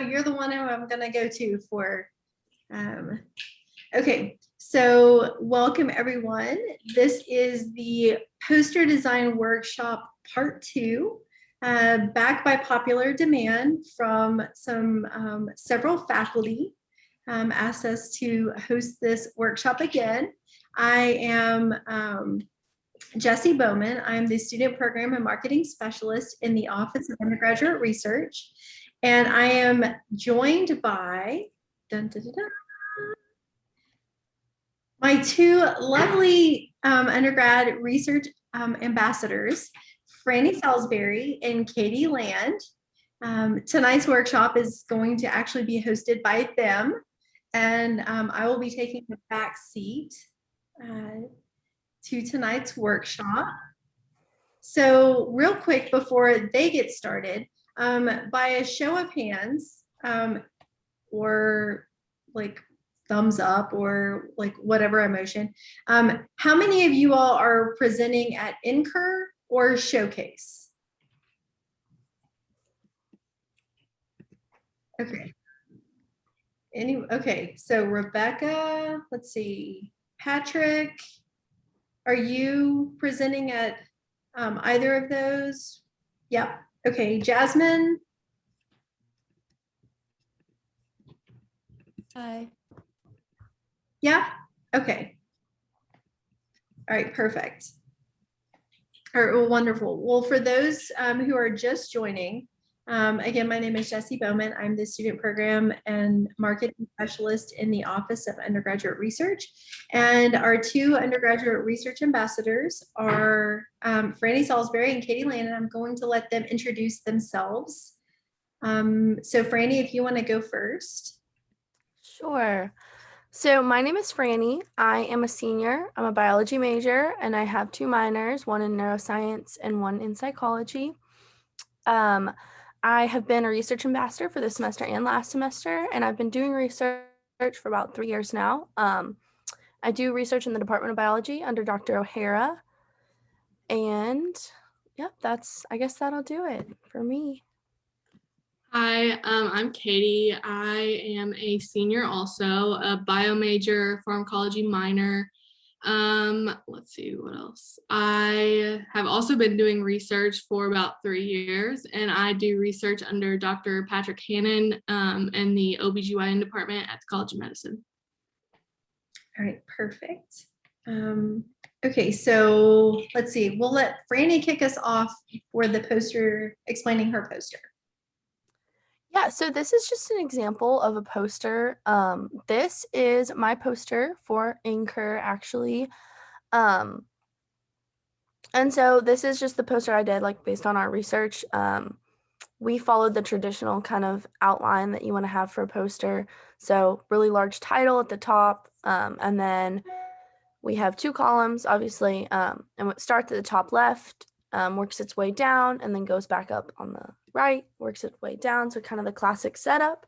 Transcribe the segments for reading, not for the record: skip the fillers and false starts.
You're the one who I'm going to go to for, okay, so welcome everyone. This is the poster design workshop part 2, backed by popular demand from several faculty asked us to host this workshop again. I am Jessie Bowman. I'm the Student Program and Marketing Specialist in the Office of Undergraduate Research. And I am joined by my two lovely undergrad research ambassadors, Franny Salisbury and Katie Land. Tonight's workshop is going to actually be hosted by them, and I will be taking the back seat to tonight's workshop. So real quick before they get started, by a show of hands, or like thumbs up or like whatever emotion, how many of you all are presenting at Incur or Showcase? Okay. Okay, so Rebecca, let's see, Patrick, are you presenting at either of those? Yep. Okay, Jasmine. Hi. Yeah. Okay. All right. Perfect. All right. Well, wonderful. Well, for those who are just joining, again, my name is Jessie Bowman. I'm the Student Program and Marketing Specialist in the Office of Undergraduate Research. And our two Undergraduate Research Ambassadors are Franny Salisbury and Katie Land, and I'm going to let them introduce themselves. So Franny, if you want to go first. Sure. So my name is Franny. I am a senior. I'm a biology major, and I have 2 minors, one in neuroscience and one in psychology. I have been a research ambassador for this semester and last semester, and I've been doing research for about 3 years now. I do research in the Department of Biology under Dr. O'Hara, and yeah, I guess that'll do it for me. Hi, I'm Katie. I am a senior also, a bio major, pharmacology minor. Let's see what else. I have also been doing research for about 3 years, and I do research under Dr. Patrick Hannon in the OBGYN department at the College of Medicine. All right, perfect. Okay, so let's see. We'll let Franny kick us off for the poster, explaining her poster. Yeah, so this is just an example of a poster. This is my poster for Incur, actually. And so this is just the poster I did, like, based on our research. We followed the traditional kind of outline that you want to have for a poster. So really large title at the top, and then we have 2 columns, obviously, and what starts at the top left, works its way down, and then goes back up on the right, works its way down. So kind of the classic setup.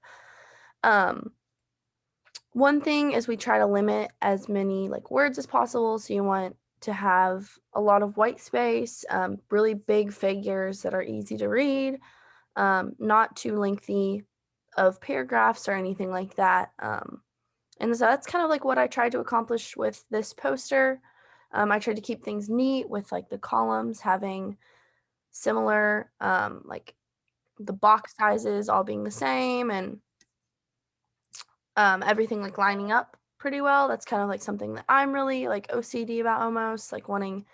One thing is we try to limit as many like words as possible. So you want to have a lot of white space, really big figures that are easy to read, not too lengthy of paragraphs or anything like that. And so that's kind of like what I tried to accomplish with this poster. I tried to keep things neat with like the columns having similar, like the box sizes all being the same, and everything like lining up pretty well. That's kind of like something that I'm really like OCD about, almost like wanting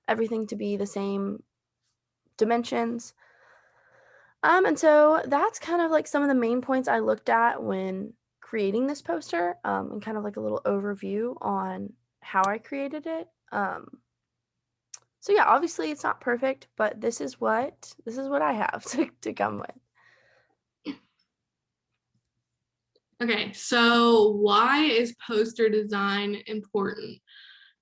everything to be the same dimensions. And so that's kind of like some of the main points I looked at when creating this poster, and kind of like a little overview on how I created it. So yeah, obviously it's not perfect, but this is what I have to come with. Okay, so why is poster design important?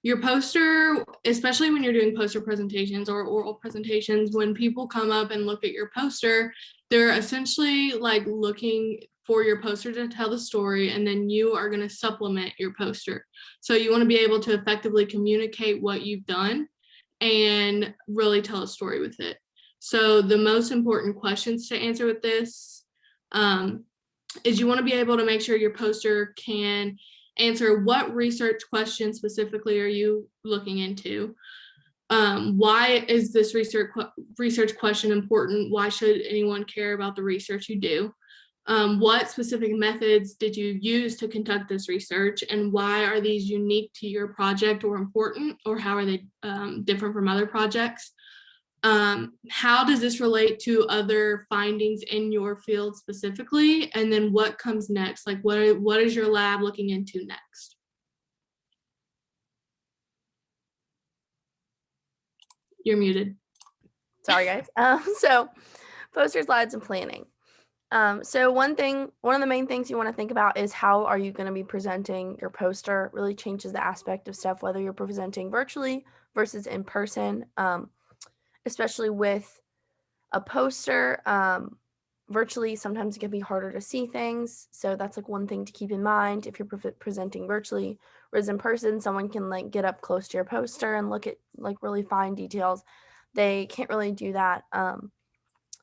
Your poster, especially when you're doing poster presentations or oral presentations, when people come up and look at your poster, they're essentially like looking for your poster to tell the story, and then you are going to supplement your poster. So you want to be able to effectively communicate what you've done and really tell a story with it. So the most important questions to answer with this, is you want to be able to make sure your poster can answer what research question specifically are you looking into? Why is this research question important? Why should anyone care about the research you do? What specific methods did you use to conduct this research, and why are these unique to your project or important, or how are they different from other projects? How does this relate to other findings in your field specifically? And then what comes next? Like what is your lab looking into next? You're muted. Sorry, guys. So poster slides and planning. So one of the main things you want to think about is how are you going to be presenting your poster. It really changes the aspect of stuff, whether you're presenting virtually versus in person, especially with a poster. Virtually, sometimes it can be harder to see things. So that's like one thing to keep in mind if you're presenting virtually, whereas in person, someone can like get up close to your poster and look at like really fine details. They can't really do that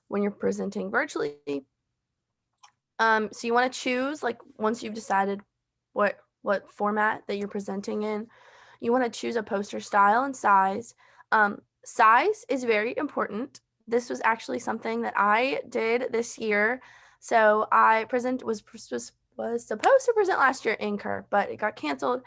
when you're presenting virtually. So you want to choose, like once you've decided what format that you're presenting in, you want to choose a poster style and size. Size is very important. This was actually something that I did this year. So I was supposed to present last year in Incur, but it got canceled.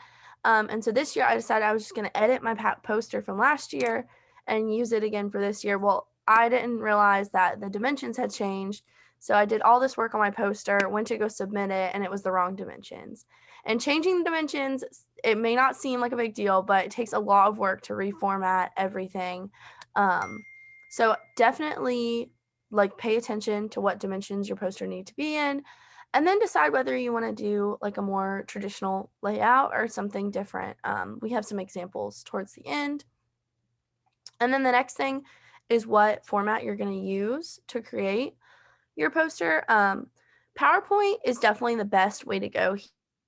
And so this year I decided I was just going to edit my poster from last year and use it again for this year. Well, I didn't realize that the dimensions had changed. So I did all this work on my poster, went to go submit it, and it was the wrong dimensions. And changing the dimensions, it may not seem like a big deal, but it takes a lot of work to reformat everything. So definitely like pay attention to what dimensions your poster need to be in, and then decide whether you want to do like a more traditional layout or something different. We have some examples towards the end. And then the next thing is what format you're going to use to create your poster. PowerPoint is definitely the best way to go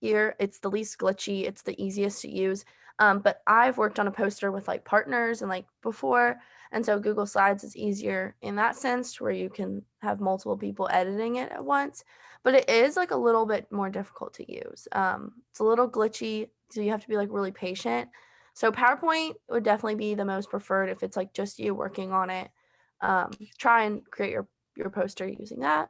here. It's the least glitchy. It's the easiest to use. But I've worked on a poster with like partners and like before. And so Google Slides is easier in that sense where you can have multiple people editing it at once. But it is like a little bit more difficult to use. It's a little glitchy. So you have to be like really patient. So PowerPoint would definitely be the most preferred if it's like just you working on it. Try and create your poster using that.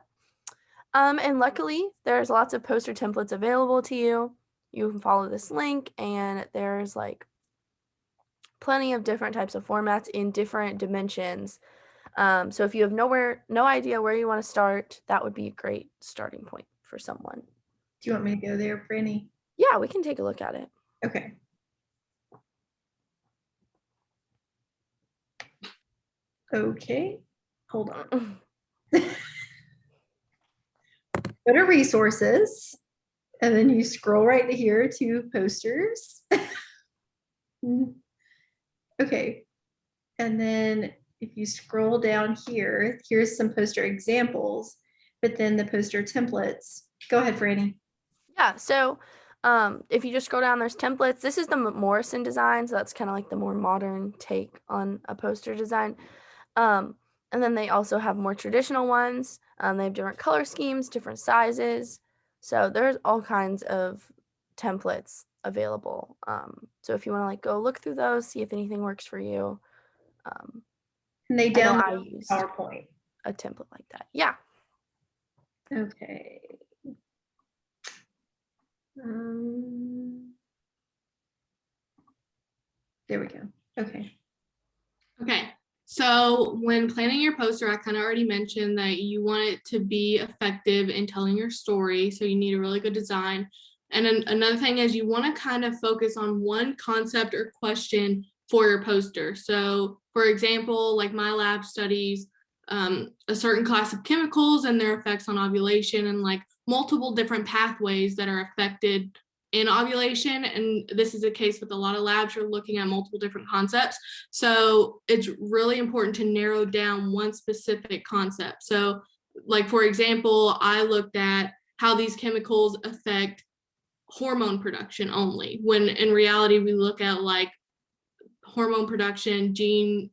And luckily, there's lots of poster templates available to you. You can follow this link, and there's like plenty of different types of formats in different dimensions. So if you have no idea where you want to start, that would be a great starting point for someone. Do you want me to go there, Franny? Yeah, we can take a look at it. Okay. Okay, hold on. Go to resources, and then you scroll right to here to posters. Okay, and then if you scroll down here, here's some poster examples, but then the poster templates. Go ahead, Franny. Yeah, so if you just scroll down, there's templates. This is the MORRISON design, so that's kind of like the more modern take on a poster design. And then they also have more traditional ones. They have different color schemes, different sizes. So there's all kinds of templates available. So if you want to like go look through those, see if anything works for you. And they download PowerPoint. A template like that. Yeah. Okay. There we go. Okay. Okay. So when planning your poster, I kind of already mentioned that you want it to be effective in telling your story. So you need a really good design. And another thing is you want to kind of focus on one concept or question for your poster. So for example, like my lab studies a certain class of chemicals and their effects on ovulation and like multiple different pathways that are affected in ovulation. And this is a case with a lot of labs, you're looking at multiple different concepts. So it's really important to narrow down one specific concept. So like, for example, I looked at how these chemicals affect hormone production only, when in reality, we look at like hormone production, gene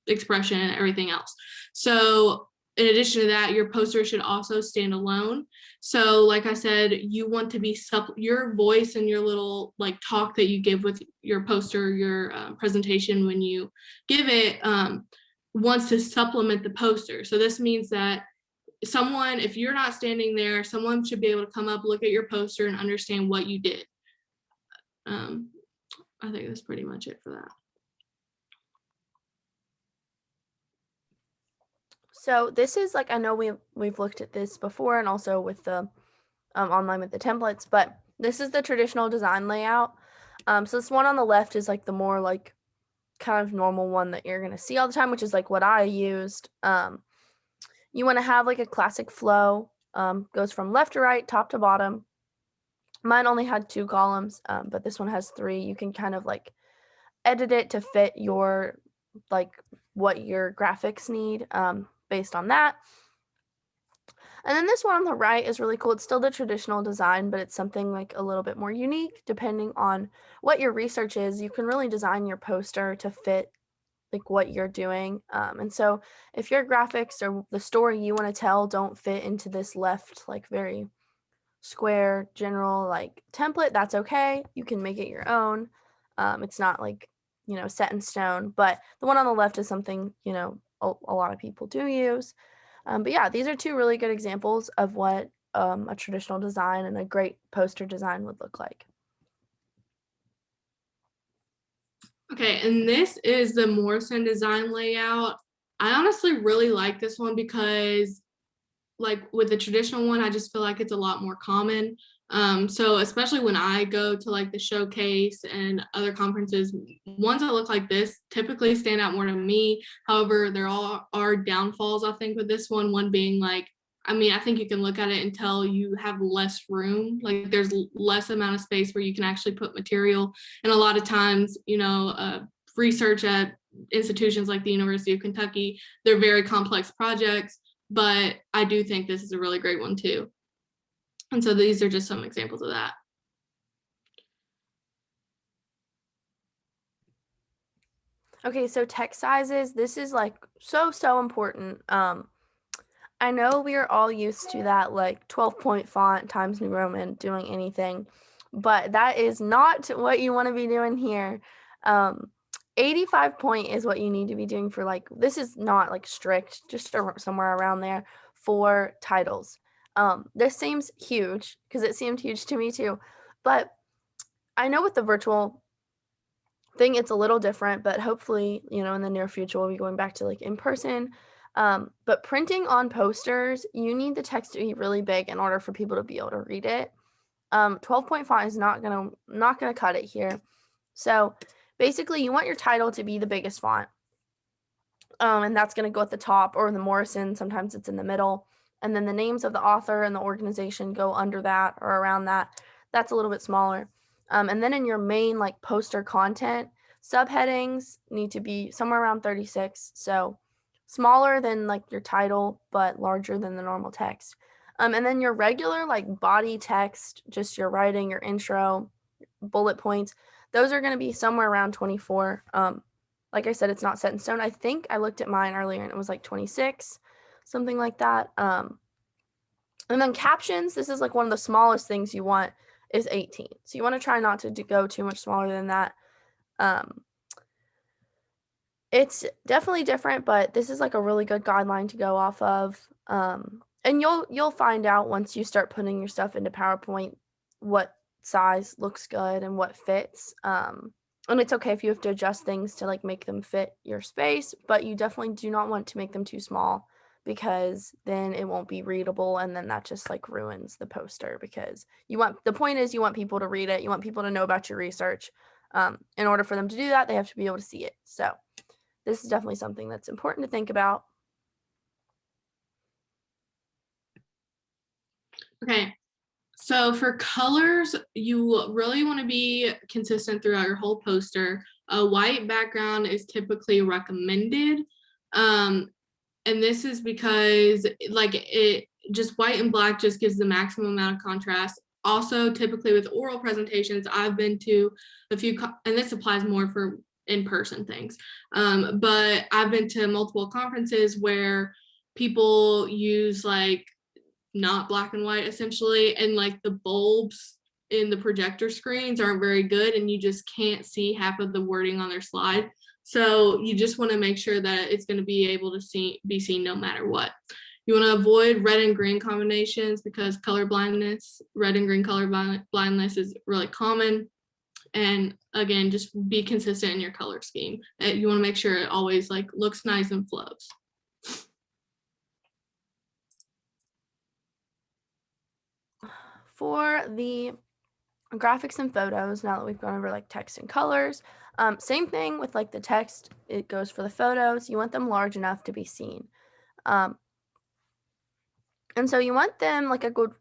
expression, and everything else. So in addition to that, your poster should also stand alone. So like I said, you want to be your voice and your little like talk that you give with your poster, your presentation when you give it, wants to supplement the poster. So this means that someone, if you're not standing there, someone should be able to come up, look at your poster and understand what you did. I think that's pretty much it for that. So this is like, I know we've looked at this before and also with the online with the templates, but this is the traditional design layout. So this one on the left is like the more like kind of normal one that you're gonna see all the time, which is like what I used. You want to have like a classic flow, goes from left to right, top to bottom. Mine only had 2 columns, but this one has 3. You can kind of like edit it to fit your like what your graphics need based on that. And then this one on the right is really cool. It's still the traditional design, but it's something like a little bit more unique depending on what your research is. You can really design your poster to fit like what you're doing. And so if your graphics or the story you want to tell don't fit into this left, like very square general like template, that's okay. You can make it your own. It's not like, you know, set in stone, but the one on the left is something, you know, a lot of people do use. But yeah, these are 2 really good examples of what a traditional design and a great poster design would look like. Okay, and this is the MORRISON design layout. I honestly really like this one because like with the traditional one, I just feel like it's a lot more common. So especially when I go to like the showcase and other conferences, ones that look like this typically stand out more to me. However, there all are downfalls, I think, with this one being like, I mean, I think you can look at it and tell you have less room, like there's less amount of space where you can actually put material. And a lot of times, you know, research at institutions like the University of Kentucky, they're very complex projects, but I do think this is a really great one too. And so these are just some examples of that. Okay, so text sizes, this is like so important. I know we are all used to that like 12-point font Times New Roman doing anything, but that is not what you want to be doing here. 85 point is what you need to be doing for like, this is not like strict, just somewhere around there for titles. This seems huge because it seemed huge to me too, but I know with the virtual thing it's a little different, but hopefully, you know, in the near future we'll be going back to like in person. But printing on posters, you need the text to be really big in order for people to be able to read it. 12-point font is not gonna cut it here. So basically you want your title to be the biggest font. And that's gonna go at the top or the MORRISON, sometimes it's in the middle. And then the names of the author and the organization go under that or around that. That's a little bit smaller. And then in your main like poster content, subheadings need to be somewhere around 36. So smaller than like your title, but larger than the normal text. And then your regular like body text, just your writing, your intro, bullet points, those are going to be somewhere around 24. Like I said, it's not set in stone. I think I looked at mine earlier and it was like 26, something like that. And then captions, this is like one of the smallest things you want is 18. So you want to try not to go too much smaller than that. It's definitely different, but this is like a really good guideline to go off of. And you'll find out once you start putting your stuff into PowerPoint what size looks good and what fits. And it's okay if you have to adjust things to like make them fit your space, but you definitely do not want to make them too small because then it won't be readable and then that just like ruins the poster because the point is you want people to read it, you want people to know about your research. In order for them to do that, they have to be able to see it. So this is definitely something that's important to think about. Okay, so for colors, you really want to be consistent throughout your whole poster. A white background is typically recommended. And this is because like it just white and black just gives the maximum amount of contrast. Also, typically with oral presentations, I've been to a few, and this applies more for in-person things, but I've been to multiple conferences where people use like not black and white essentially, and like the bulbs in the projector screens aren't very good and you just can't see half of the wording on their slide. So you just want to make sure that it's going to be able to be seen no matter what. You want to avoid red and green combinations because color blindness, red and green color blindness is really common. And again, just be consistent in your color scheme. You want to make sure it always like looks nice and flows. For the graphics and photos, now that we've gone over like text and colors, same thing with like the text, it goes for the photos. You want them large enough to be seen. And so you want them, like a good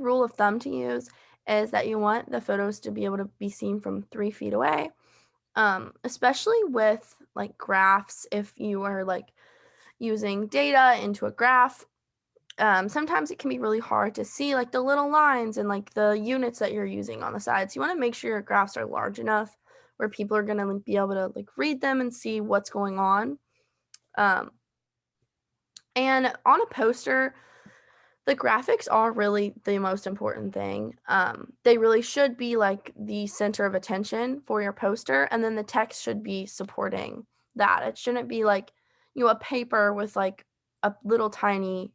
rule of thumb to use is that you want the photos to be able to be seen from 3 feet away, especially with like graphs. If you are like using data into a graph, sometimes it can be really hard to see like the little lines and like the units that you're using on the sides. You want to make sure your graphs are large enough where people are going to like, be able to like read them and see what's going on. And on a poster, the graphics are really the most important thing. They really should be like the center of attention for your poster, and then the text should be supporting that. It shouldn't be like, you know, a paper with like a little tiny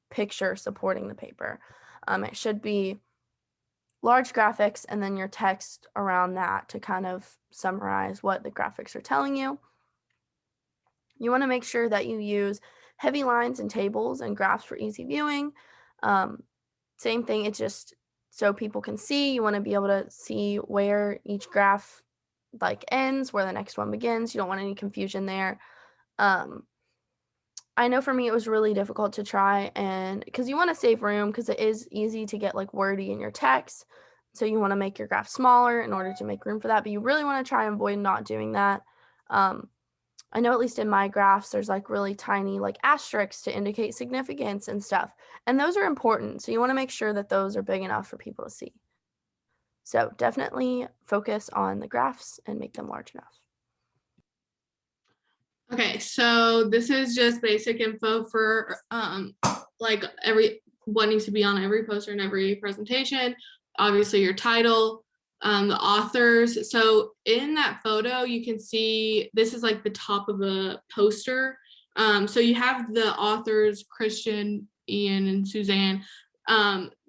picture supporting the paper. It should be large graphics and then your text around that to kind of summarize what the graphics are telling you. You want to make sure that you use heavy lines and tables and graphs for easy viewing. Same thing, it's just so people can see. You want to be able to see where each graph like ends, where the next one begins. You don't want any confusion there. I know for me it was really difficult to try, and because you want to save room, because it is easy to get like wordy in your text. So you want to make your graph smaller in order to make room for that, but you really want to try and avoid not doing that. I know at least in my graphs, there's like really tiny like asterisks to indicate significance and stuff. And those are important. So you want to make sure that those are big enough for people to see. So definitely focus on the graphs and make them large enough. Okay, so this is just basic info for like what needs to be on every poster and every presentation. Obviously your title, the authors. So in that photo, you can see this is like the top of a poster. So you have the authors, Christian, Ian, and Suzanne.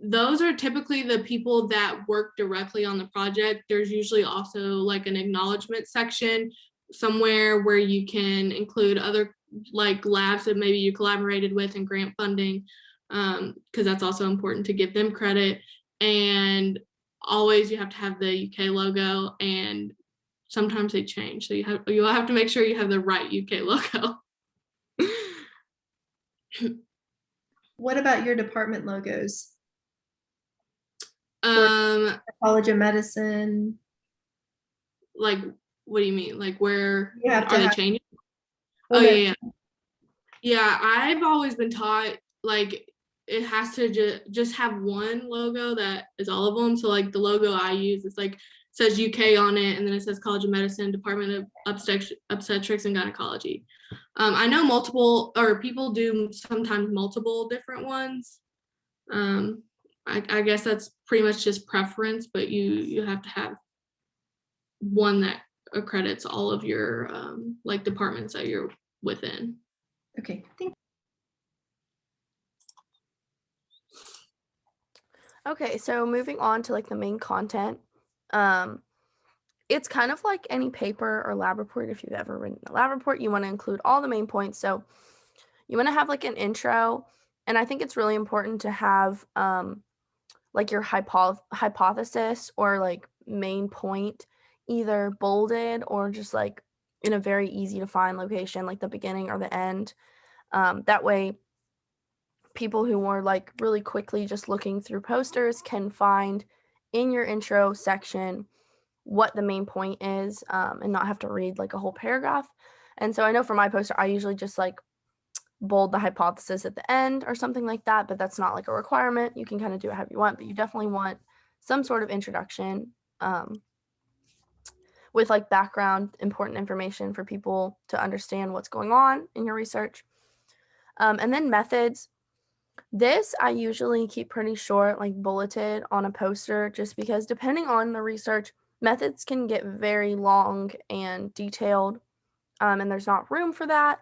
Those are typically the people that work directly on the project. There's usually also like an acknowledgement section somewhere where you can include other like labs that maybe you collaborated with and grant funding, because that's also important to give them credit. And always you have to have the UK logo, and sometimes they change, so you'll have to make sure you have the right UK logo. What about your department logos? College of Medicine. Like, what do you mean? Like, where You have to are they have, changing? well, Oh no, yeah. Yeah, I've always been taught like it has to just have one logo that is all of them. So like the logo I use is like says UK on it, and then it says College of Medicine, Department of Obstetrics and Gynecology. I know multiple, or people do sometimes multiple different ones. I guess that's pretty much just preference, but you have to have one that accredits all of your like departments that you're within. Okay, thank you. Okay, so moving on to like the main content. It's kind of like any paper or lab report. If you've ever written a lab report, you want to include all the main points. So you want to have like an intro, and I think it's really important to have like your hypothesis or like main point either bolded or just like in a very easy to find location, like the beginning or the end. That way people who are like really quickly just looking through posters can find in your intro section what the main point is, and not have to read like a whole paragraph. And so I know for my poster, I usually just like bold the hypothesis at the end or something like that, but that's not like a requirement. You can kind of do it however you want, but you definitely want some sort of introduction with like background, important information for people to understand what's going on in your research. And then methods. This I usually keep pretty short, like bulleted on a poster, just because depending on the research, methods can get very long and detailed, and there's not room for that,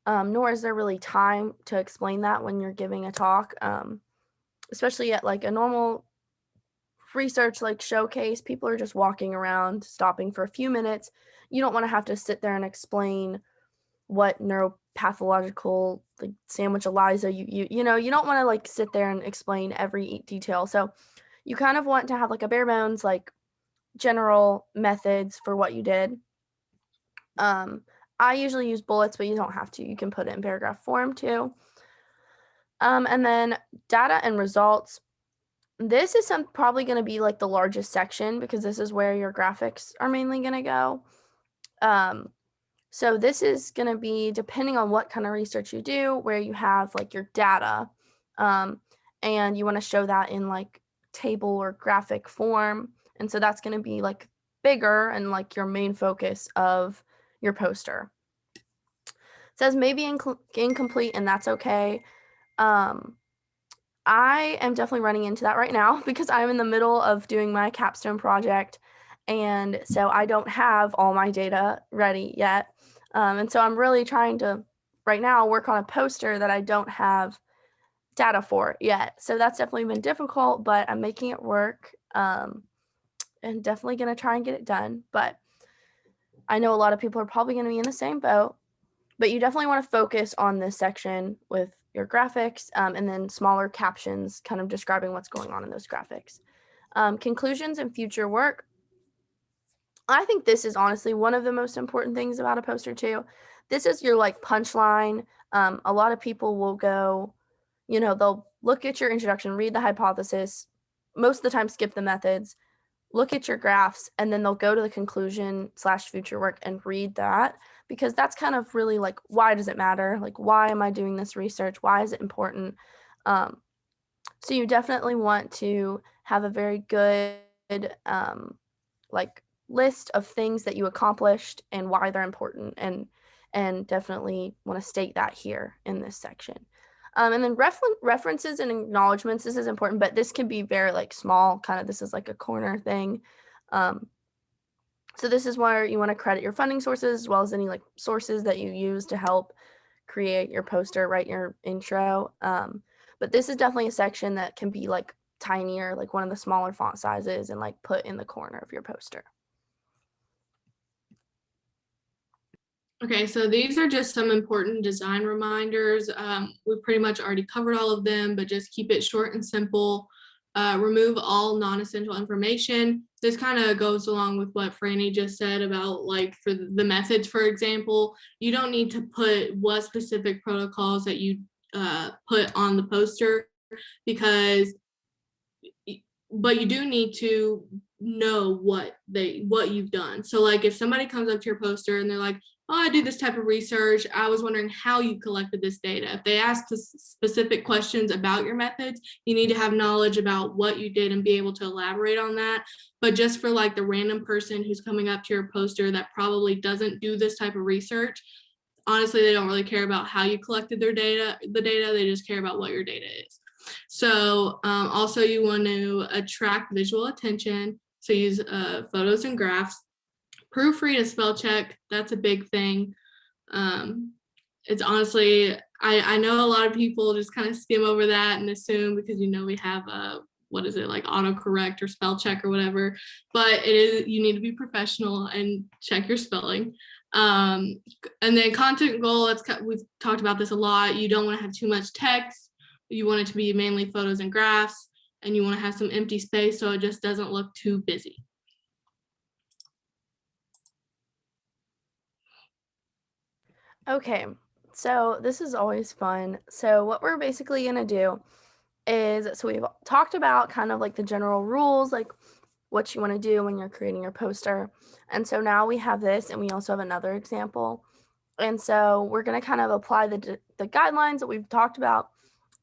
nor is there really time to explain that when you're giving a talk, especially at like a normal research like showcase. People are just walking around, stopping for a few minutes. You don't want to have to sit there and explain what neuropathological like sandwich ELISA you know, you don't want to like sit there and explain every detail. So you kind of want to have like a bare bones like general methods for what you did. I usually use bullets, but you don't have to. You can put it in paragraph form too. And then data and results. This is probably going to be like the largest section because this is where your graphics are mainly going to go. So this is going to be depending on what kind of research you do, where you have like your data, and you want to show that in like table or graphic form. And so that's going to be like bigger and like your main focus of your poster. It says maybe incomplete, and that's okay. I am definitely running into that right now because I'm in the middle of doing my capstone project. And so I don't have all my data ready yet. And so I'm really trying to right now work on a poster that I don't have data for yet. So that's definitely been difficult, but I'm making it work, and definitely going to try and get it done. But I know a lot of people are probably going to be in the same boat, but you definitely want to focus on this section with your graphics, and then smaller captions kind of describing what's going on in those graphics. Conclusions and future work. I think this is honestly one of the most important things about a poster too. This is your like punchline. A lot of people will go, you know, they'll look at your introduction, read the hypothesis, most of the time skip the methods, look at your graphs, and then they'll go to the conclusion / future work and read that, because that's kind of really like, why does it matter? Like, why am I doing this research? Why is it important? So you definitely want to have a very good like list of things that you accomplished and why they're important, and definitely want to state that here in this section. And then references and acknowledgments. This is important, but this can be very like small, kind of, this is like a corner thing. So this is where you want to credit your funding sources as well as any like sources that you use to help create your poster, write your intro. But this is definitely a section that can be like tinier, like one of the smaller font sizes, and like put in the corner of your poster. Okay, so these are just some important design reminders. We pretty much already covered all of them, but just keep it short and simple. Remove all non-essential information. This kind of goes along with what Franny just said about like for the methods, for example. You don't need to put what specific protocols that you put on the poster, but you do need to know what you've done. So like if somebody comes up to your poster and they're like, oh, I do this type of research, I was wondering how you collected this data. If they ask specific questions about your methods, you need to have knowledge about what you did and be able to elaborate on that. But just for like the random person who's coming up to your poster that probably doesn't do this type of research, honestly, they don't really care about how you collected the data, they just care about what your data is. So also you want to attract visual attention. So use photos and graphs. Proofread and spell check, that's a big thing. It's honestly, I know a lot of people just kind of skim over that and assume because, you know, we have what is it, like autocorrect or spell check or whatever, but it is, you need to be professional and check your spelling. And then content goal, we've talked about this a lot. You don't want to have too much text. You want it to be mainly photos and graphs, and you want to have some empty space so it just doesn't look too busy. Okay, so this is always fun. So what we're basically going to do is, so we've talked about kind of like the general rules, like what you want to do when you're creating your poster. And so now we have this, and we also have another example. And so we're going to kind of apply the guidelines that we've talked about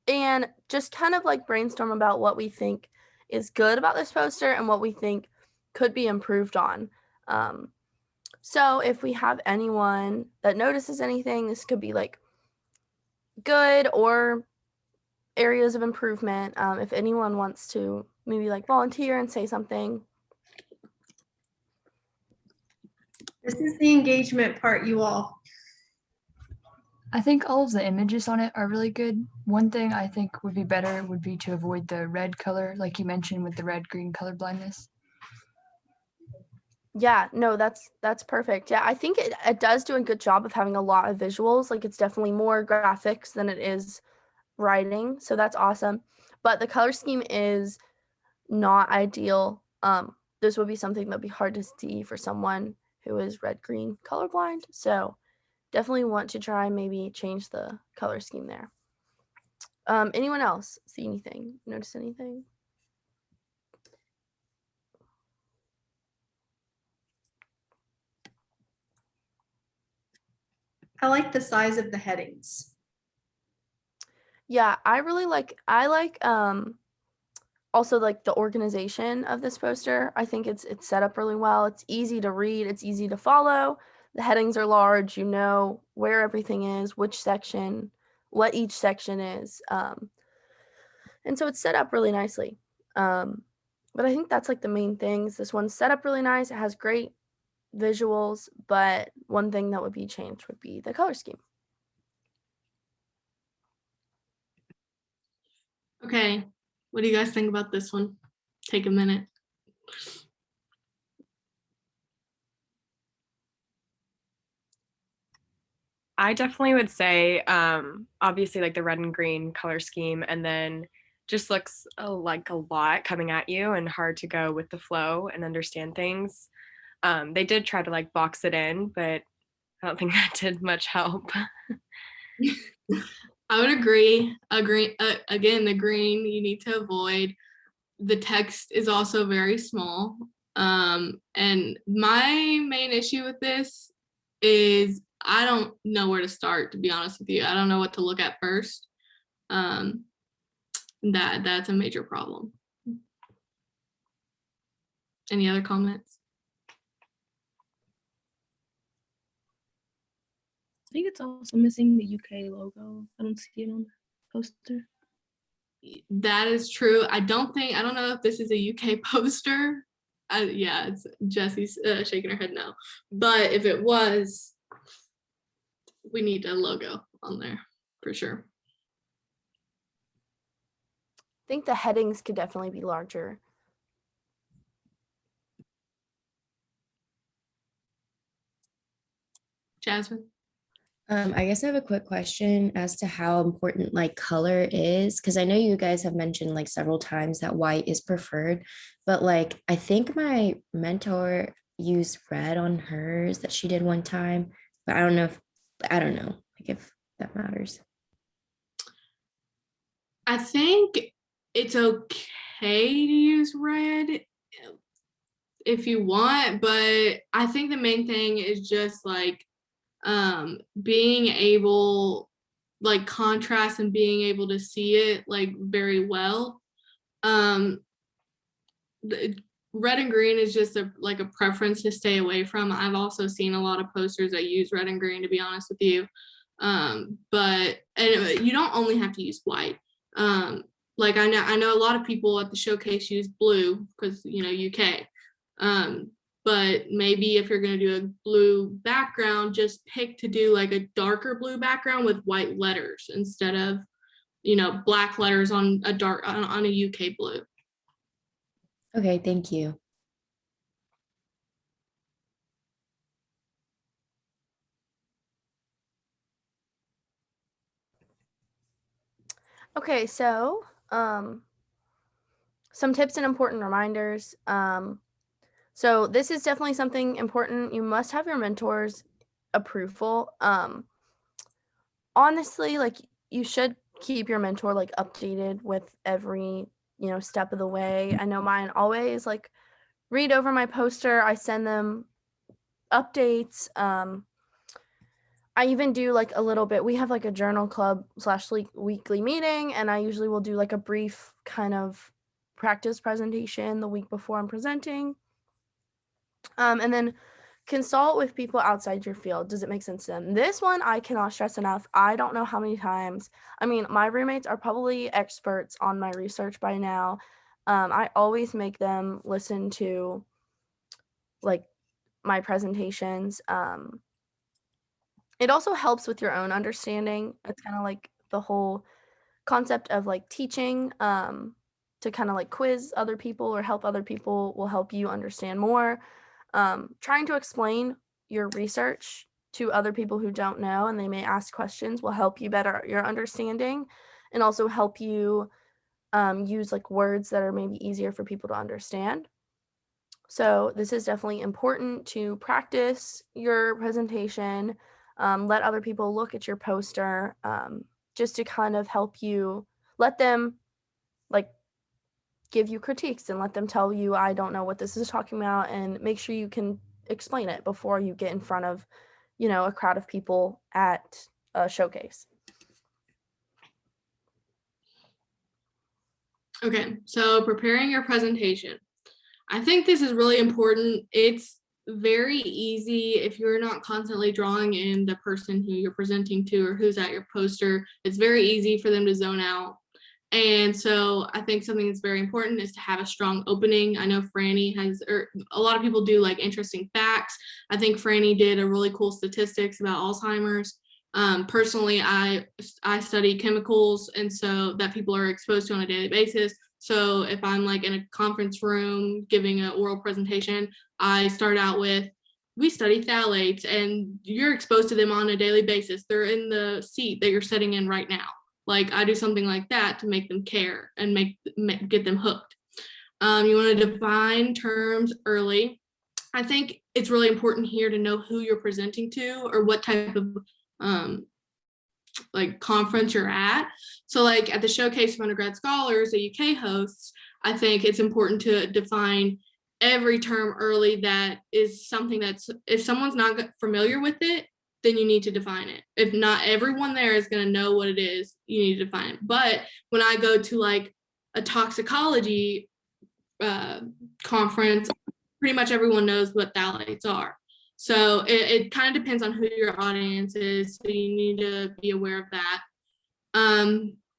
and just kind of like brainstorm about what we think is good about this poster and what we think could be improved on. So if we have anyone that notices anything, this could be like good or areas of improvement. If anyone wants to maybe like volunteer and say something. This is the engagement part, you all. I think all of the images on it are really good. One thing I think would be better would be to avoid the red color, like you mentioned with the red-green color blindness. Yeah, no, that's perfect. Yeah, I think it does do a good job of having a lot of visuals. Like it's definitely more graphics than it is writing. So that's awesome. But the color scheme is not ideal. This would be something that'd be hard to see for someone who is red-green colorblind. So definitely want to try maybe change the color scheme there. Anyone else see anything? Notice anything? I like the size of the headings. Yeah, I like also like the organization of this poster. I think it's set up really well. It's easy to read, it's easy to follow. The headings are large, you know where everything is, which section, what each section is. And so it's set up really nicely. But I think that's like the main things. This one's set up really nice. It has great visuals, but one thing that would be changed would be the color scheme. Okay, what do you guys think about this one? Take a minute. I definitely would say, obviously, like the red and green color scheme, and then just looks like a lot coming at you and hard to go with the flow and understand things. They did try to like box it in, but I don't think that did much help. I would agree. Again, the green you need to avoid. The text is also very small. And my main issue with this is I don't know where to start, to be honest with you. I don't know what to look at first. That's a major problem. Any other comments? I think it's also missing the UK logo. I don't see it on the poster. That is true. I don't know if this is a UK poster. Yeah, it's Jessie's shaking her head no. But if it was, we need a logo on there for sure. I think the headings could definitely be larger. Jasmine? I guess I have a quick question as to how important like color is, because I know you guys have mentioned like several times that white is preferred, but like I think my mentor used red on hers that she did one time, but I don't know like if that matters. I think it's okay to use red if you want, but I think the main thing is just like being able, like contrast and being able to see it like very well. The red and green is just like a preference to stay away from. I've also seen a lot of posters that use red and green, to be honest with you. But you don't only have to use white. Like I know a lot of people at the showcase use blue because UK. But maybe if you're going to do a blue background, just pick to do like a darker blue background with white letters instead of black letters on a UK blue. Okay, thank you. Okay, so some tips and important reminders. So this is definitely something important. You must have your mentor's approval. Honestly, like you should keep your mentor like updated with every step of the way. I know mine always like read over my poster. I send them updates. I even do like a little bit. We have like a journal club / weekly meeting, and I usually will do like a brief kind of practice presentation the week before I'm presenting. And then consult with people outside your field. Does it make sense to them? This one I cannot stress enough. I don't know how many times. I mean, my roommates are probably experts on my research by now. I always make them listen to like my presentations. It also helps with your own understanding. It's kind of like the whole concept of like teaching, to kind of like quiz other people or help other people will help you understand more. Trying to explain your research to other people who don't know and they may ask questions will help you better your understanding and also help you use like words that are maybe easier for people to understand. So this is definitely important to practice your presentation, let other people look at your poster, just to kind of help you, let them like give you critiques and let them tell you, I don't know what this is talking about, and make sure you can explain it before you get in front of, a crowd of people at a showcase. Okay, so preparing your presentation. I think this is really important. It's very easy if you're not constantly drawing in the person who you're presenting to or who's at your poster. It's very easy for them to zone out. And so I think something that's very important is to have a strong opening. I know Franny has, or a lot of people do like interesting facts. I think Franny did a really cool statistics about Alzheimer's. Personally, I study chemicals, and so that people are exposed to on a daily basis. So if I'm like in a conference room giving an oral presentation, I start out with, we study phthalates, and you're exposed to them on a daily basis. They're in the seat that you're sitting in right now. Like I do something like that to make them care and get them hooked. You want to define terms early. I think it's really important here to know who you're presenting to or what type of like conference you're at. So like at the Showcase of Undergrad Scholars that UK hosts, I think it's important to define every term early. That is something that's, if someone's not familiar with it, then you need to define it. If not everyone there is going to know what it is, you need to define it. But when I go to like a toxicology conference, pretty much everyone knows what phthalates are. So it kind of depends on who your audience is. So you need to be aware of that.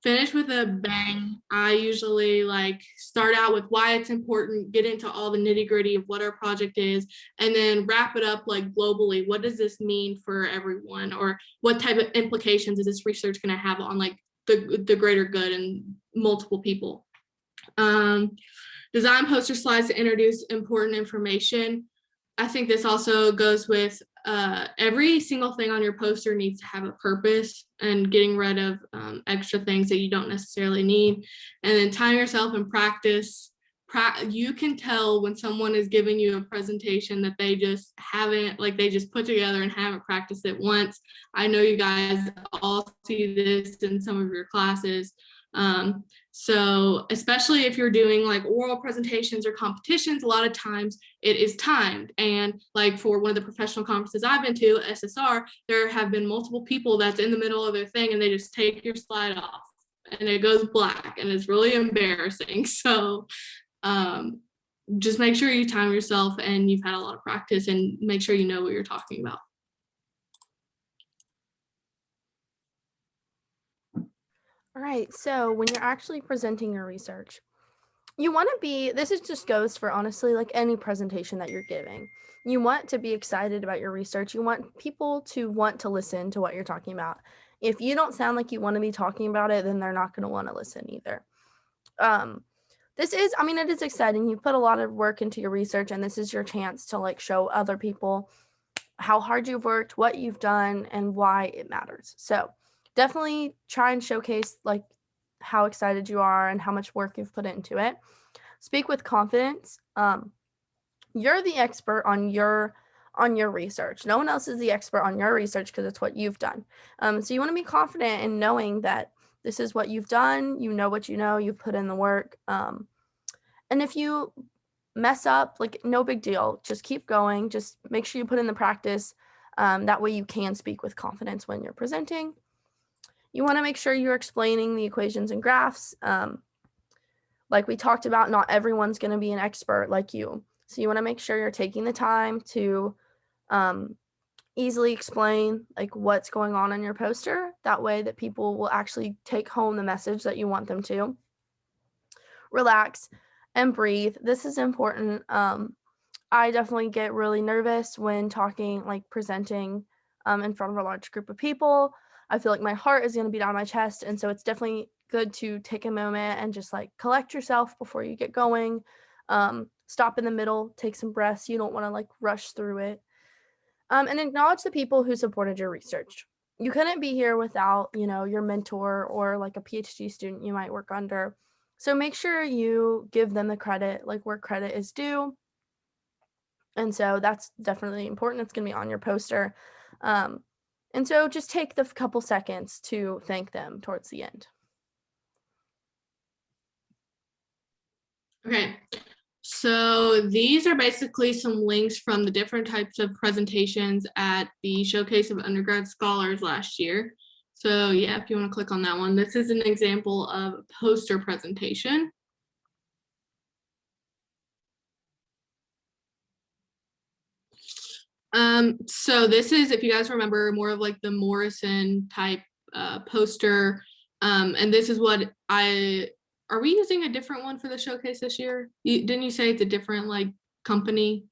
Finish with a bang. I usually like start out with why it's important, get into all the nitty gritty of what our project is, and then wrap it up like globally. What does this mean for everyone? Or what type of implications is this research going to have on like the greater good and multiple people? Design poster slides to introduce important information. I think this also goes with every single thing on your poster needs to have a purpose, and getting rid of extra things that you don't necessarily need. And then time yourself and practice. You can tell when someone is giving you a presentation that they just haven't, like they just put together and haven't practiced it once. I know you guys all see this in some of your classes. So especially if you're doing like oral presentations or competitions, a lot of times it is timed. And like for one of the professional conferences I've been to, SSR, there have been multiple people that's in the middle of their thing and they just take your slide off and it goes black and it's really embarrassing. So just make sure you time yourself and you've had a lot of practice and make sure you know what you're talking about. All right, so when you're actually presenting your research, you want to be, this is just goes for honestly like any presentation that you're giving. You want to be excited about your research. You want people to want to listen to what you're talking about. If you don't sound like you want to be talking about it, then they're not going to want to listen either. This is, I mean, it is exciting. You put a lot of work into your research, and this is your chance to like show other people how hard you've worked, what you've done, and why it matters. So definitely try and showcase like how excited you are and how much work you've put into it. Speak with confidence. You're the expert on your research. No one else is the expert on your research because it's what you've done. So you want to be confident in knowing that this is what you've done. You know what you know. You've put in the work. And if you mess up, like no big deal. Just keep going. Just make sure you put in the practice. That way you can speak with confidence when you're presenting. You want to make sure you're explaining the equations and graphs. Like we talked about, not everyone's going to be an expert like you. So you want to make sure you're taking the time to easily explain like what's going on in your poster. That way that people will actually take home the message that you want them to. Relax and breathe. This is important. I definitely get really nervous when talking, like presenting in front of a large group of people. I feel like my heart is going to beat out of my chest. And so it's definitely good to take a moment and just like collect yourself before you get going. Stop in the middle, take some breaths. You don't want to like rush through it. And acknowledge the people who supported your research. You couldn't be here without, you know, your mentor or like a PhD student you might work under. So make sure you give them the credit, like where credit is due. And so that's definitely important. It's going to be on your poster. And so just take the couple seconds to thank them towards the end. Okay, so these are basically some links from the different types of presentations at the Showcase of Undergrad Scholars last year. So yeah, if you want to click on that one, this is an example of a poster presentation. So this is, if you guys remember, more of like the MORRISON type poster. And this is what are we using a different one for the showcase this year? Didn't you say it's a different like company,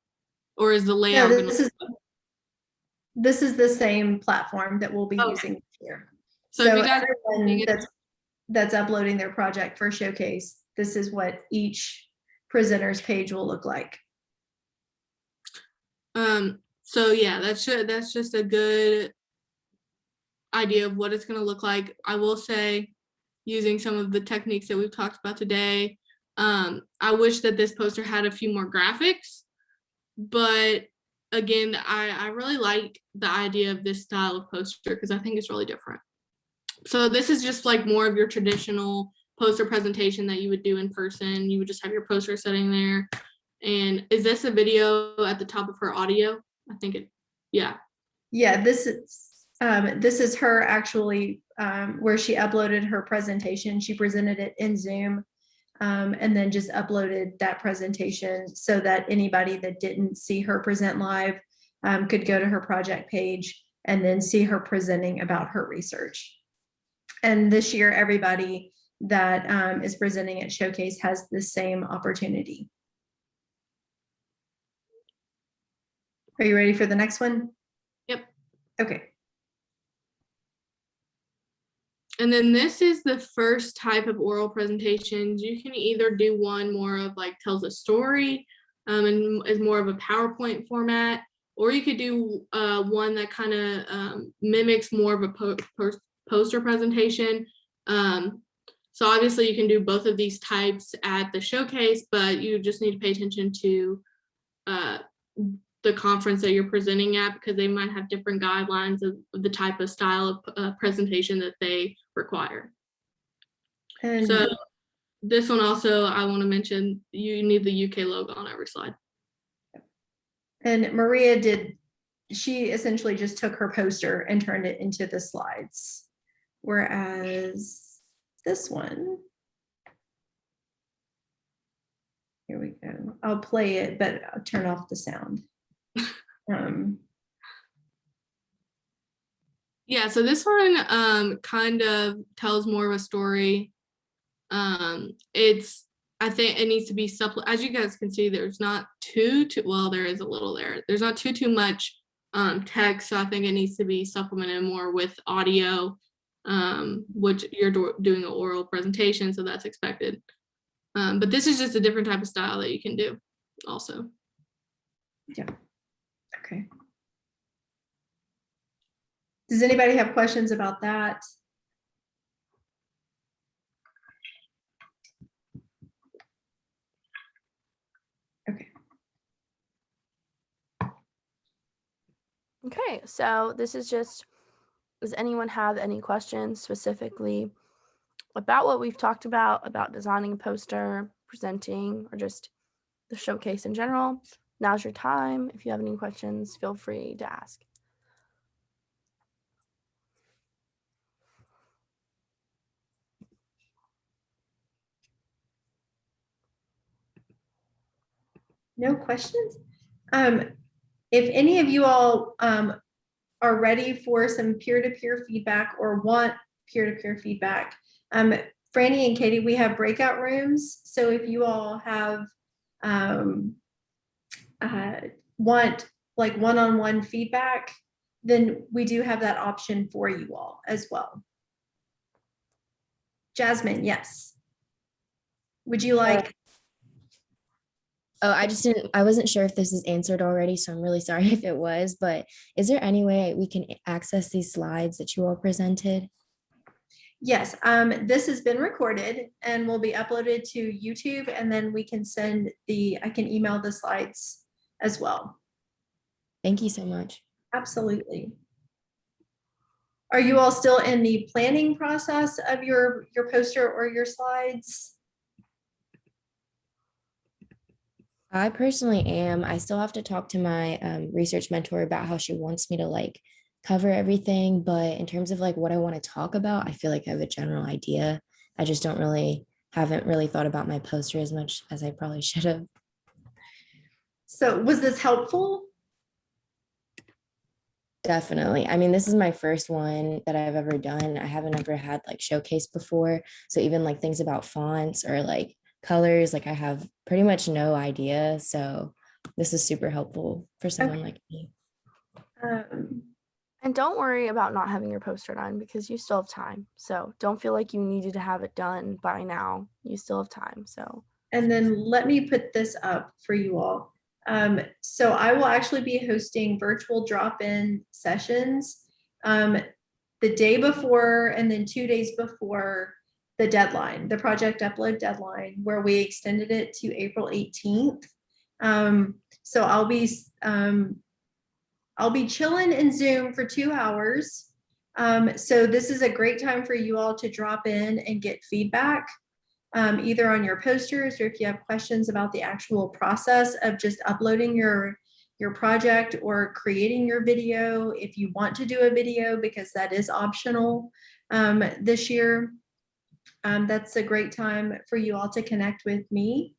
or is the layout? No, this is the same platform that we'll be using this year. So if you guys everyone that's uploading their project for Showcase, this is what each presenter's page will look like. So yeah, that's just a good idea of what it's going to look like. I will say, using some of the techniques that we've talked about today, I wish that this poster had a few more graphics, but again, I really like the idea of this style of poster because I think it's really different. So this is just like more of your traditional poster presentation that you would do in person. You would just have your poster sitting there. And is this a video at the top of her audio? I think it, yeah. Yeah, this is her actually where she uploaded her presentation. She presented it in Zoom and then just uploaded that presentation so that anybody that didn't see her present live could go to her project page and then see her presenting about her research. And this year, everybody that is presenting at Showcase has the same opportunity. Are you ready for the next one? Yep. Okay. And then this is the first type of oral presentations. You can either do one more of like tells a story and is more of a PowerPoint format, or you could do one that kind of mimics more of a poster presentation. So obviously you can do both of these types at the showcase, but you just need to pay attention to the conference that you're presenting at, because they might have different guidelines of the type of style of presentation that they require. And so this one also, I want to mention, you need the UK logo on every slide. And Maria she essentially just took her poster and turned it into the slides. Whereas this one, here we go. I'll play it, but I'll turn off the sound. Yeah, so this one kind of tells more of a story. I think it needs to be as you guys can see, there's not well, there is a little there. There's not too much text, so I think it needs to be supplemented more with audio, which you're doing an oral presentation, so that's expected. But this is just a different type of style that you can do also. Yeah. Okay. Does anybody have questions about that? Okay. Okay, so this is just, does anyone have any questions specifically about what we've talked about designing a poster, presenting, or just the showcase in general? Now's your time. If you have any questions, feel free to ask. No questions? if any of you all are ready for some peer-to-peer feedback or want peer-to-peer feedback, Franny and Katie, we have breakout rooms. So if you all have want like one-on-one feedback, then we do have that option for you all as well. Jasmine, yes. Would you like? Oh, I wasn't sure if this is answered already, so I'm really sorry if it was, but is there any way we can access these slides that you all presented? Yes, this has been recorded and will be uploaded to YouTube, and then we can I can email the slides as well. Thank you so much. Absolutely. Are you all still in the planning process of your poster or your slides? I personally am. I still have to talk to my research mentor about how she wants me to like cover everything. But in terms of like what I want to talk about, I feel like I have a general idea. I just haven't really thought about my poster as much as I probably should have. So was this helpful? Definitely. I mean, this is my first one that I've ever done. I haven't ever had like showcase before. So even like things about fonts or like colors, like I have pretty much no idea. So this is super helpful for someone like me. And don't worry about not having your poster done because you still have time. So don't feel like you needed to have it done by now. You still have time. So. And then let me put this up for you all. So I will actually be hosting virtual drop-in sessions the day before and then 2 days before the deadline, the project upload deadline, where we extended it to April 18th. So I'll be chilling in Zoom for 2 hours. So this is a great time for you all to drop in and get feedback. Either on your posters or if you have questions about the actual process of just uploading your project or creating your video, if you want to do a video, because that is optional this year. That's a great time for you all to connect with me.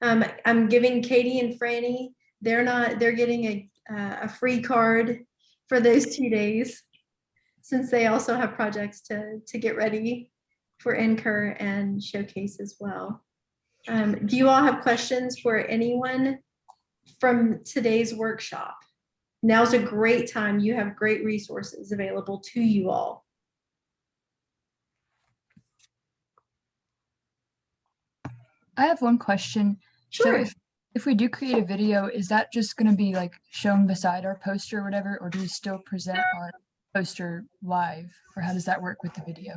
I'm giving Katie and Franny, they're getting a free card for those 2 days, since they also have projects to get ready for NCUR and showcase as well. Do you all have questions for anyone from today's workshop? Now's a great time. You have great resources available to you all. I have one question. Sure. So if we do create a video, is that just going to be like shown beside our poster or whatever, or do we still present our poster live, or how does that work with the video?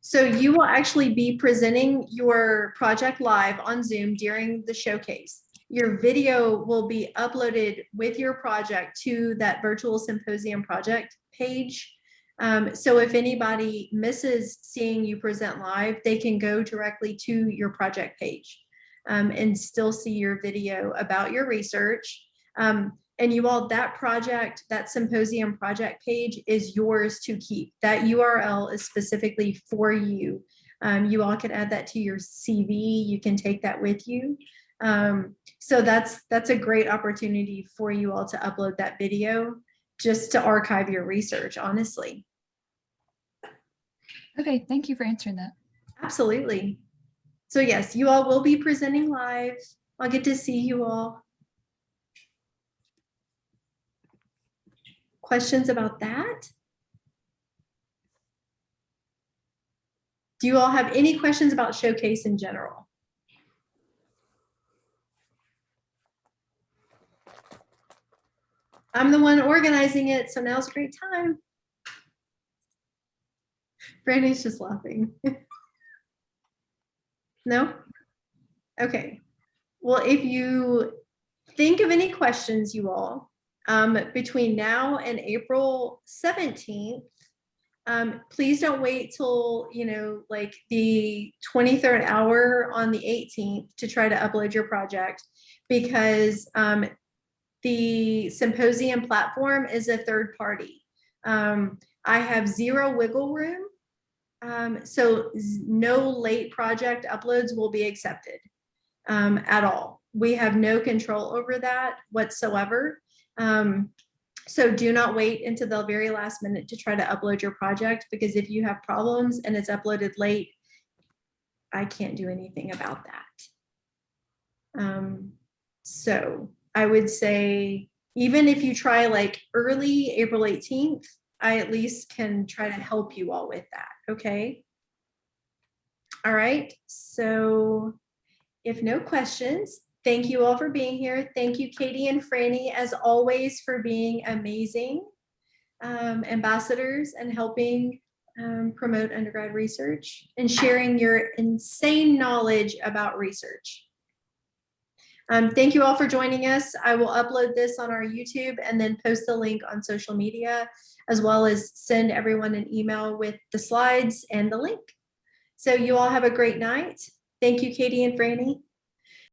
So you will actually be presenting your project live on Zoom during the showcase. Your video will be uploaded with your project to that virtual symposium project page. So if anybody misses seeing you present live, they can go directly to your project page and still see your video about your research. And you all, that symposium project page is yours to keep. That URL is specifically for you. You all can add that to your CV. You can take that with you. So that's a great opportunity for you all to upload that video just to archive your research, honestly. Okay, thank you for answering that. Absolutely. So yes, you all will be presenting live. I'll get to see you all. Questions about that? Do you all have any questions about Showcase in general? I'm the one organizing it, so now's a great time. Brandy's just laughing. No? Okay. Well, if you think of any questions, you all, between now and April 17th, please don't wait till, like the 23rd hour on the 18th to try to upload your project, because the symposium platform is a third party. I have zero wiggle room. So no late project uploads will be accepted at all. We have no control over that whatsoever. So do not wait until the very last minute to try to upload your project, because if you have problems and it's uploaded late, I can't do anything about that. So I would say, even if you try like early April 18th, I at least can try to help you all with that, okay? All right, so if no questions, thank you all for being here. Thank you, Katie and Franny, as always, for being amazing ambassadors and helping promote undergrad research and sharing your insane knowledge about research. Thank you all for joining us. I will upload this on our YouTube and then post the link on social media, as well as send everyone an email with the slides and the link. So you all have a great night. Thank you, Katie and Franny.